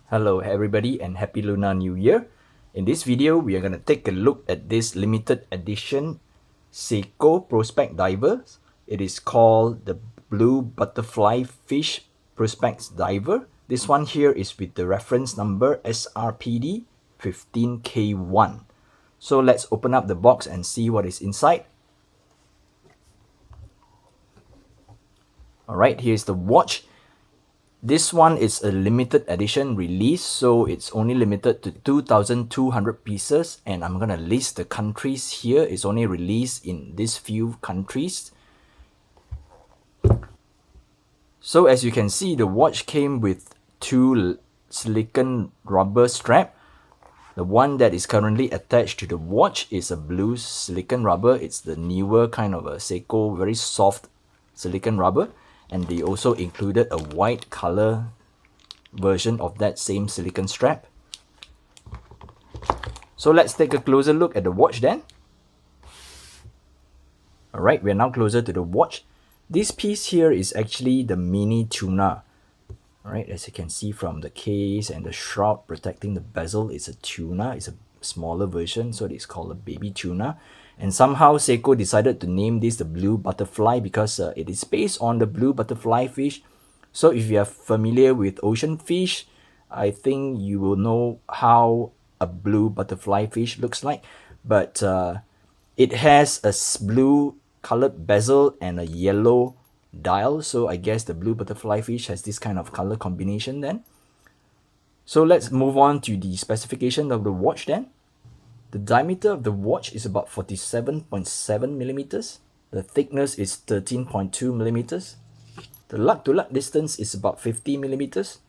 Hello everybody and happy Lunar New Year. In this video, we are going to take a look at this limited edition Seiko prospex divers. It is called the Blue Butterfly Fish Prospex Diver. This one here is with the reference number SRPD15K1. So let's open up the box and see what is inside. Alright, here's the watch. This one is a limited edition release, so it's only limited to 2,200 pieces, and I'm gonna list the countries here. It's only released in these few countries. So as you can see, the watch came with two silicone rubber strap. The one that is currently attached to the watch is a blue silicone rubber. It's the newer kind of a Seiko, very soft silicone rubber. And they also included a white color version of that same silicone strap. So let's take a closer look at the watch then. Alright, we're now closer to the watch. This piece here is actually the mini Tuna. Alright, as you can see from the case and the shroud protecting the bezel, it's a Tuna. It's a smaller version, so it's called a baby Tuna. And somehow Seiko decided to name this the Blue Butterfly because it is based on the blue butterfly fish. So if you are familiar with ocean fish, I think you will know how a blue butterfly fish looks like. But it has a blue colored bezel and a yellow dial. So I guess the blue butterfly fish has this kind of color combination then. So let's move on to the specification of the watch then. The diameter of the watch is about 47.7 millimeters. The thickness is 13.2 millimeters. The lug-to-lug distance is about 50 millimeters.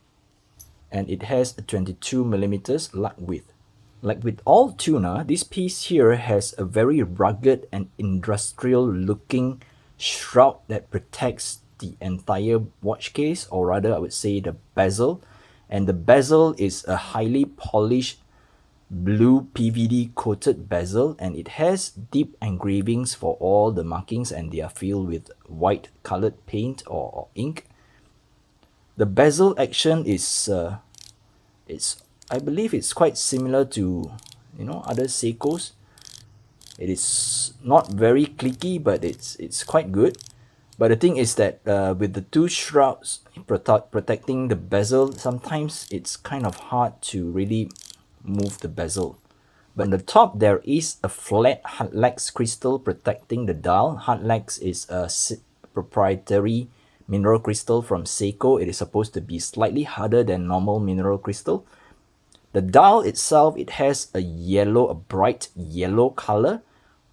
And it has a 22 millimeters lug width. Like with all Tuna, this piece here has a very rugged and industrial looking shroud that protects the entire watch case, or rather I would say the bezel. And the bezel is a highly polished blue PVD coated bezel, and it has deep engravings for all the markings, and they are filled with white colored paint or ink. The bezel action is I believe it's quite similar to other Seikos. It is not very clicky, but it's quite good. But the thing is that with the two shrouds protecting the bezel, sometimes it's kind of hard to really move the bezel. But on the top there is a flat Hardlex crystal protecting the dial. Hardlex is a proprietary mineral crystal from Seiko. It is supposed to be slightly harder than normal mineral crystal. The dial itself, it has a bright yellow color.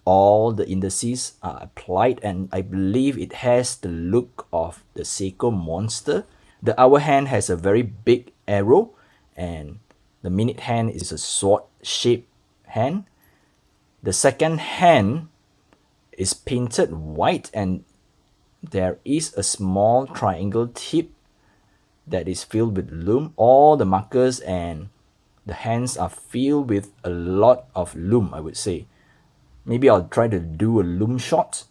All the indices are applied, and I believe it has the look of the Seiko Monster. The hour hand has a very big arrow, and the minute hand is a sword-shaped hand. The second hand is painted white, and there is a small triangle tip that is filled with lume. All the markers and the hands are filled with a lot of lume, I would say. Maybe I'll try to do a lume shot.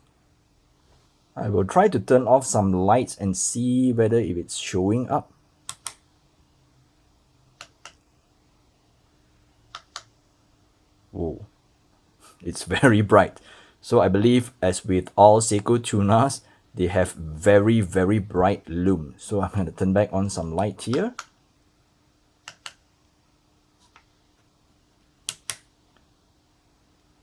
I will try to turn off some lights and see whether if it's showing up. Whoa, it's very bright. So I believe, as with all Seiko Tunas, they have very bright lume. So I'm going to turn back on some light here.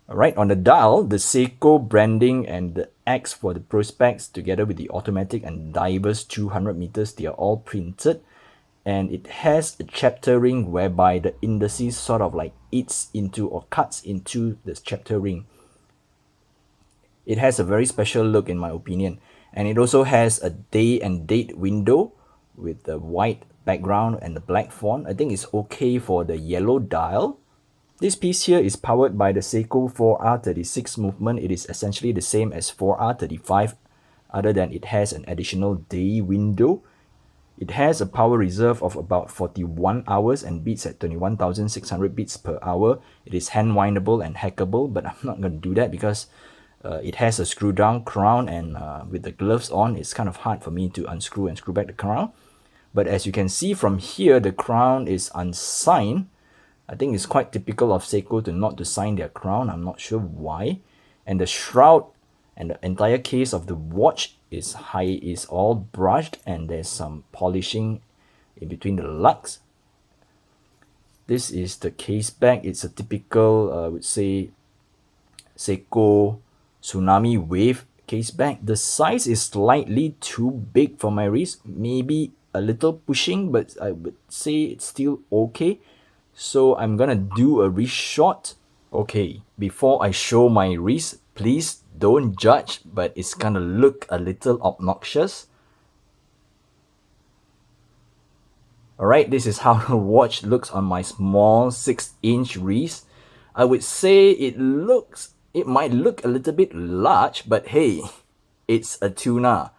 Alright, on the dial, the Seiko branding and the X for the prospex together with the automatic and divers 200 meters, they are all printed. And it has a chapter ring whereby the indices sort of like eats into or cuts into this chapter ring. It has a very special look in my opinion. And it also has a day and date window with the white background and the black font. I think it's okay for the yellow dial. This piece here is powered by the Seiko 4R36 movement. It is essentially the same as 4R35, other than it has an additional day window. It has a power reserve of about 41 hours and beats at 21,600 beats per hour. It is hand windable and hackable, but I'm not going to do that because it has a screw down crown, and with the gloves on, it's kind of hard for me to unscrew and screw back the crown. But as you can see from here, the crown is unsigned. I think it's quite typical of Seiko to not to sign their crown. I'm not sure why. And the shroud and the entire case of the watch is all brushed, and there's some polishing in between the lugs. This is the case back. It's a typical, I would say, Seiko Tsunami Wave case back. The size is slightly too big for my wrist. Maybe a little pushing, but I would say it's still okay. So I'm gonna do a wrist shot. Okay, before I show my wrist, please don't judge, but it's gonna look a little obnoxious. Alright, this is how the watch looks on my small 6-inch wrist. I would say it might look a little bit large, but hey, it's a tuna.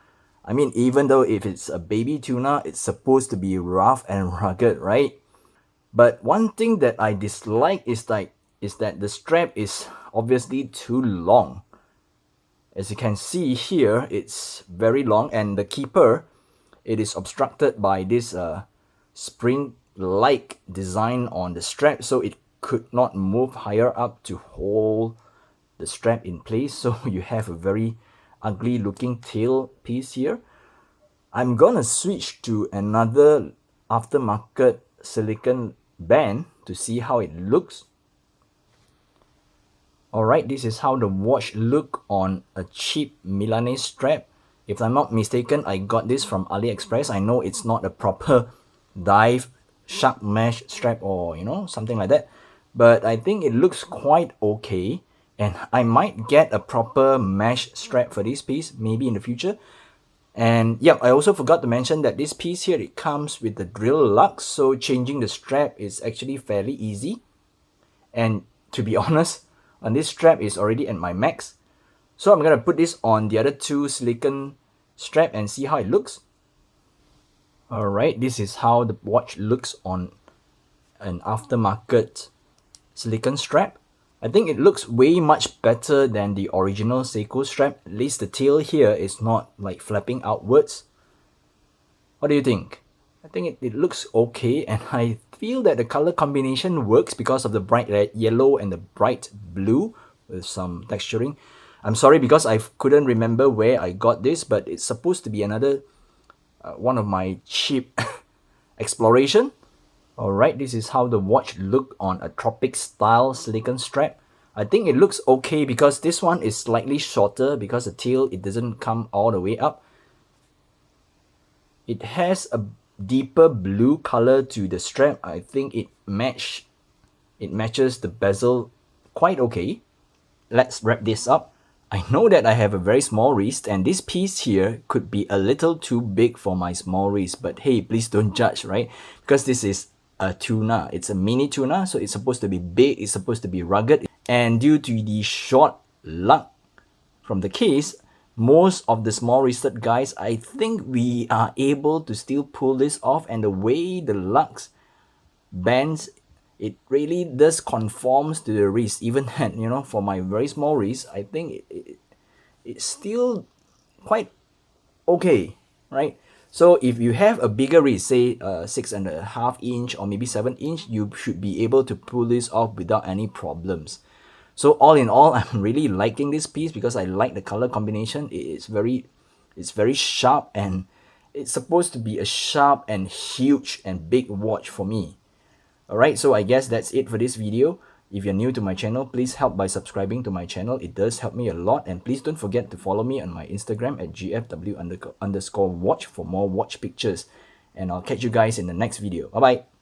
I mean, even though if it's a baby tuna, it's supposed to be rough and rugged, right? But one thing that I dislike is that the strap is obviously too long. As you can see here, it's very long, and the keeper, it is obstructed by this spring-like design on the strap, so it could not move higher up to hold the strap in place. So you have a very ugly looking tail piece here. I'm gonna switch to another aftermarket silicone band to see how it looks. Alright, this is how the watch look on a cheap Milanese strap. If I'm not mistaken, I got this from AliExpress. I know it's not a proper dive shark mesh strap or something like that, but I think it looks quite okay, and I might get a proper mesh strap for this piece maybe in the future. And yeah, I also forgot to mention that this piece here, it comes with the drill lugs, so changing the strap is actually fairly easy. And to be honest, on this strap is already at my max, so I'm gonna put this on the other two silicone strap and see how it looks. Alright, this is how the watch looks on an aftermarket silicone strap. I think it looks way much better than the original Seiko strap. At least the tail here is not like flapping outwards. What do you think? I think it looks okay, and I feel that the color combination works because of the bright red yellow and the bright blue with some texturing. I'm sorry because I couldn't remember where I got this, but it's supposed to be another one of my cheap exploration. Alright, this is how the watch look on a tropic style silicone strap. I think it looks okay because this one is slightly shorter because the tail, it doesn't come all the way up. It has a deeper blue color to the strap. I think it matches the bezel quite okay. Let's wrap this up. I know that I have a very small wrist, and this piece here could be a little too big for my small wrist, but hey, please don't judge, right? Because this is a tuna. It's a mini tuna, so it's supposed to be big, it's supposed to be rugged, and due to the short lug from the case, most of the small wristed guys, I think we are able to still pull this off. And the way the lugs bends, it really does conforms to the wrist. Even then, for my very small wrist, I think it's still quite okay, right? So if you have a bigger wrist, say 6.5 inch or maybe 7 inch, you should be able to pull this off without any problems. So all in all, I'm really liking this piece because I like the color combination. It's very sharp, and it's supposed to be a sharp and huge and big watch for me. Alright, so I guess that's it for this video. If you're new to my channel, please help by subscribing to my channel. It does help me a lot. And please don't forget to follow me on my Instagram at gfw_watch for more watch pictures. And I'll catch you guys in the next video. Bye bye.